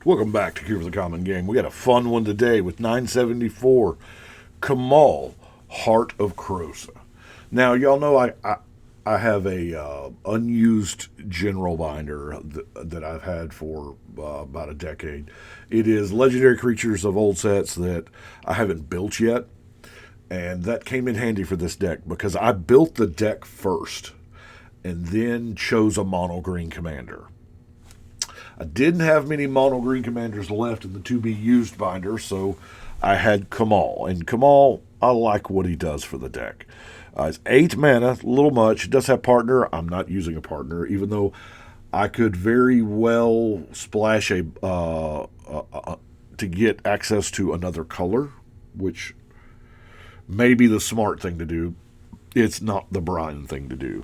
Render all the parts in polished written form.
Welcome back to Cure for the Common Game. We got a fun one today with 974 Kamahl, Heart of Krosa. Now, y'all know I have a unused general binder that I've had for about a decade. It is Legendary Creatures of old sets that I haven't built yet, and that came in handy for this deck because I built the deck first and then chose a mono green commander. I didn't have many mono green commanders left in the to-be-used binder, so I had Kamahl. And Kamahl, I like what he does for the deck. It's 8 mana, a little much. It does have partner. I'm not using a partner, even though I could very well splash to get access to another color, which may be the smart thing to do. It's not the Brian thing to do.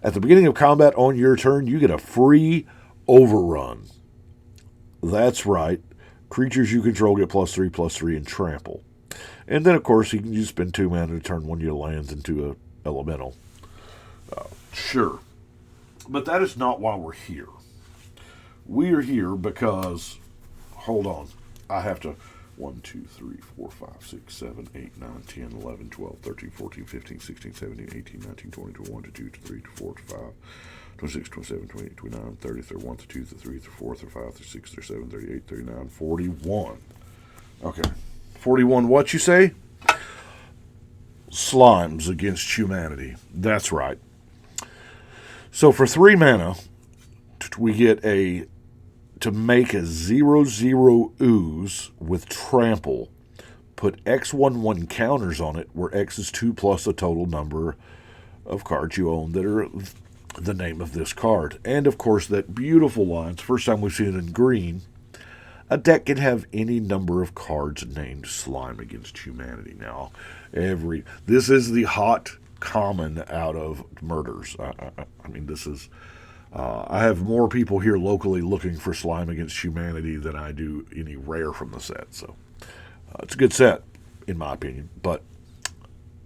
At the beginning of combat on your turn, you get a free Overrun. That's right. Creatures you control get +3/+3 and trample. And then, of course, you spend 2 mana to turn one of your lands into a elemental. Sure. But that is not why we're here. We are here because, hold on, I have to, 1, 2, 3, 4, 5, 6, 7, 8, 9, 10, 11, 12, 13, 14, 15, 16, 17, 18, 19, 20, 21, 22, 23, 24, 25, 26, 27, 28, 29, 30, 31, 32, 33, 34, 35, 36, 37, 38, 39, 41. Okay. 41, what you say? Slimes against humanity. That's right. So for 3 mana, we get to make a 0/0 ooze with trample. Put X/1/1 counters on it, where X is 2 plus the total number of cards you own that are the name of this card. And, of course, that beautiful line, it's the first time we've seen it in green, a deck can have any number of cards named Slime against humanity. Now, this is the hot common out of murders. I mean, this is... I have more people here locally looking for Slime against humanity than I do any rare from the set. So, it's a good set, in my opinion, but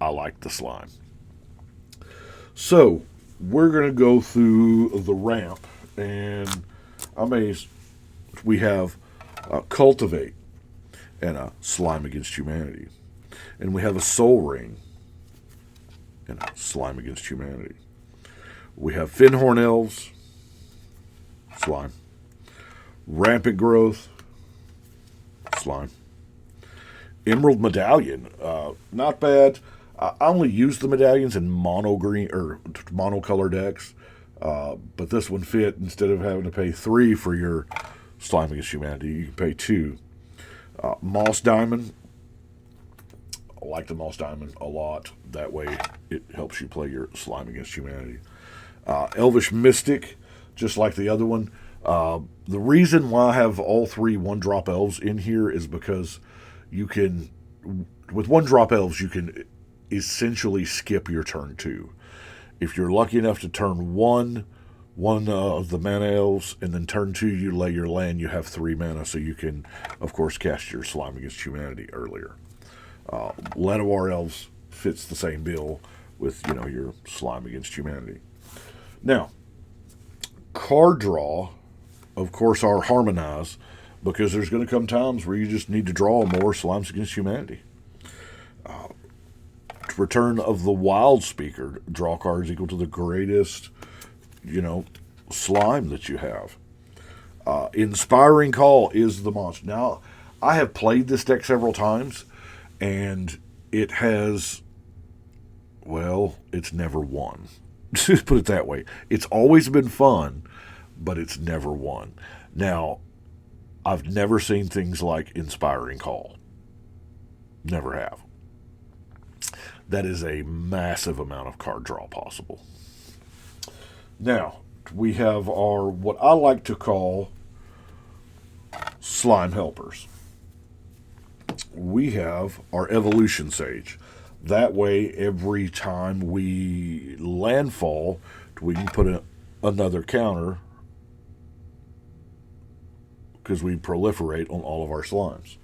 I like the Slime. So, we're going to go through the ramp, and amazed we have Cultivate and a Slime against humanity. And we have a Soul Ring and a Slime against humanity. We have Finhorn Elves, Slime. Rampant Growth, Slime. Emerald Medallion, not bad. I only use the medallions in mono green or monocolor decks, but this one fit. Instead of having to pay 3 for your Slime against humanity, you can pay 2. Moss Diamond, I like the Moss Diamond a lot. That way, it helps you play your Slime against humanity. Elvish Mystic, just like the other one. The reason why I have all 3 1-drop elves in here is because you can, with 1-drop elves, you can essentially skip your turn 2. If you're lucky enough to turn 1 of the mana elves, and then turn 2 you lay your land, you have 3 mana, so you can, of course, cast your Slime against humanity earlier. Llanowar elves fits the same bill with, your Slime against humanity. Now, card draw, of course, are harmonized, because there's going to come times where you just need to draw more Slimes against humanity. Return of the Wild Speaker, draw cards equal to the greatest, slime that you have. Inspiring Call is the monster. Now, I have played this deck several times, and it has, it's never won. Just put it that way. It's always been fun, but it's never won. Now, I've never seen things like Inspiring Call. Never have. That is a massive amount of card draw possible. Now, we have our, what I like to call, Slime Helpers. We have our Evolution Sage. That way, every time we landfall, we can put another counter, because we proliferate on all of our slimes.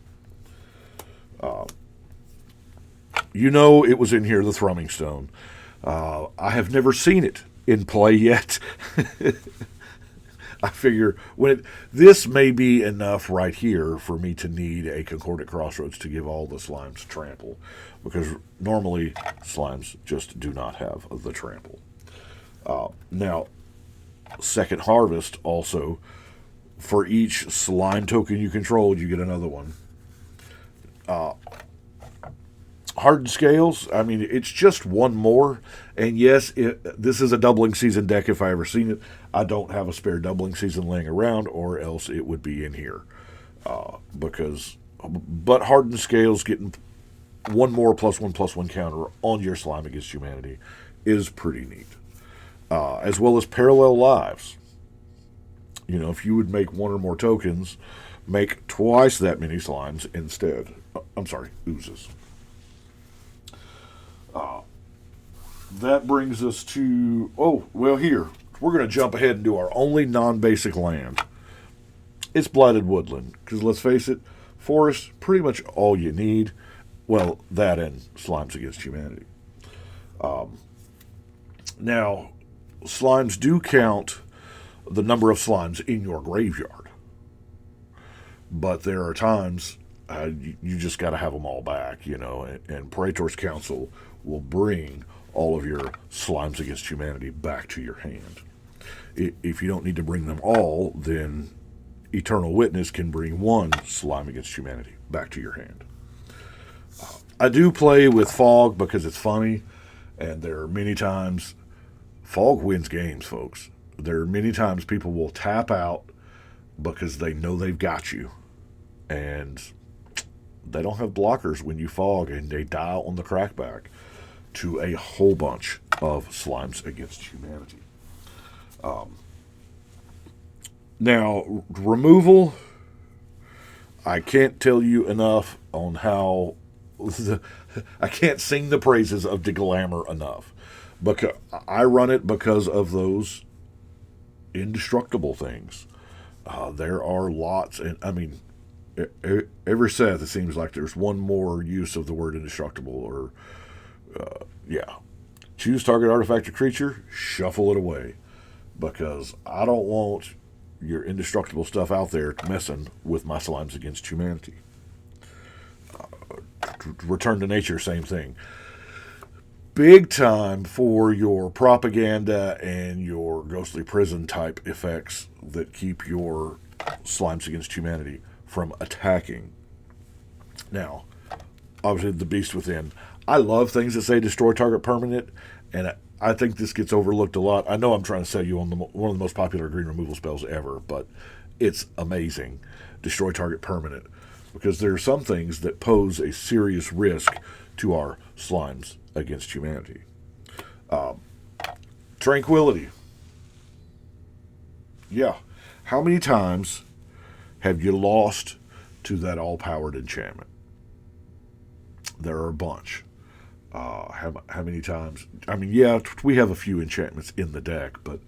It was in here, the Thrumming Stone. I have never seen it in play yet. I figure this may be enough right here for me to need a Concordant Crossroads to give all the slimes trample, because normally slimes just do not have the trample. Now, Second Harvest also, for each slime token you control, you get another one. Hardened Scales, I mean, it's just one more. And yes, this is a doubling season deck if I ever seen it. I don't have a spare doubling season laying around, or else it would be in here. But Hardened Scales getting one more +1/+1 counter on your Slime Against Humanity is pretty neat. As well as Parallel Lives. You know, if you would make one or more tokens, make twice that many slimes instead. Oozes. That brings us to, here. We're going to jump ahead and do our only non-basic land. It's Blighted Woodland, because let's face it, forest, pretty much all you need. Well, that and Slimes Against Humanity. Now, slimes do count the number of slimes in your graveyard. But there are times you just got to have them all back, you know, and Praetor's Council will bring all of your Slimes Against Humanity back to your hand. If you don't need to bring them all, then Eternal Witness can bring one Slime Against Humanity back to your hand. I do play with Fog because it's funny, and there are many times Fog wins games, folks. There are many times people will tap out because they know they've got you, and they don't have blockers when you Fog, and they dial on the crackback to a whole bunch of Slimes Against Humanity. Now, removal, I can't tell you enough on how I can't sing the praises of the glamour enough. Because I run it because of those indestructible things. There are lots, and I mean, every set it seems like there's one more use of the word indestructible, or choose target artifact or creature, shuffle it away, because I don't want your indestructible stuff out there messing with my Slimes Against Humanity. Return to Nature, same thing. Big time for your propaganda and your ghostly prison type effects that keep your Slimes Against Humanity from attacking. Now, obviously the Beast Within. I love things that say destroy target permanent, and I think this gets overlooked a lot. I know I'm trying to sell you on one of the most popular green removal spells ever, but it's amazing. Destroy target permanent. Because there are some things that pose a serious risk to our Slimes Against Humanity. Tranquility. Yeah. How many times have you lost to that all-powered enchantment? There are a bunch. How many times? I mean, yeah, we have a few enchantments in the deck, but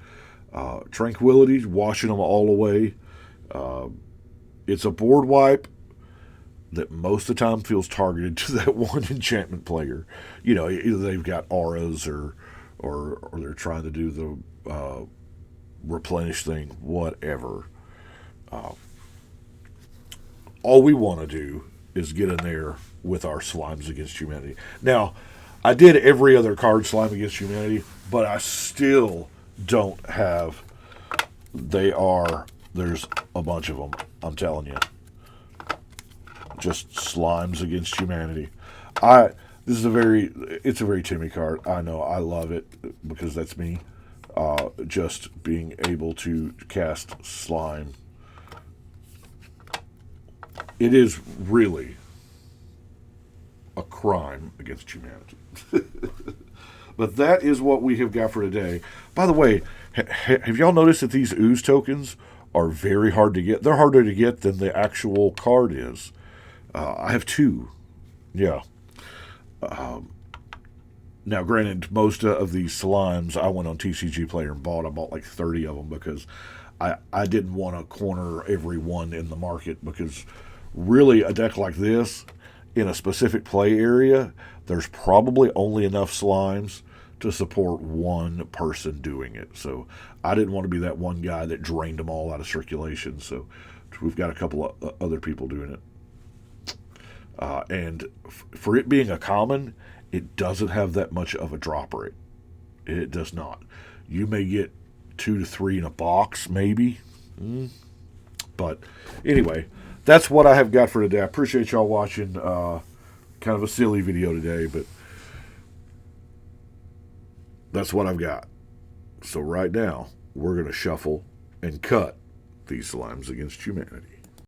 Tranquility, washing them all away. It's a board wipe that most of the time feels targeted to that one enchantment player. You know, either they've got auras or they're trying to do the replenish thing, whatever. All we want to do is get in there with our Slimes Against Humanity. Now, I did every other card Slime Against Humanity, but I still don't have... There's a bunch of them, I'm telling you. Just Slimes Against Humanity. It's a very Timmy card. I know, I love it because that's me. Just being able to cast slime. It is really a crime against humanity. But that is what we have got for today. By the way, have y'all noticed that these ooze tokens are very hard to get? They're harder to get than the actual card is. I have 2. Yeah. Now, granted, most of these slimes I went on TCG Player and bought. I bought like 30 of them because I didn't want to corner every one in the market, because really a deck like this in a specific play area, there's probably only enough slimes to support one person doing it. So I didn't want to be that one guy that drained them all out of circulation. So we've got a couple of other people doing it. And for it being a common, it doesn't have that much of a drop rate. It does not. You may get 2 to 3 in a box, maybe. But anyway, that's what I have got for today. I appreciate y'all watching. Kind of a silly video today, but that's what I've got. So right now, we're going to shuffle and cut these Slimes Against Humanity.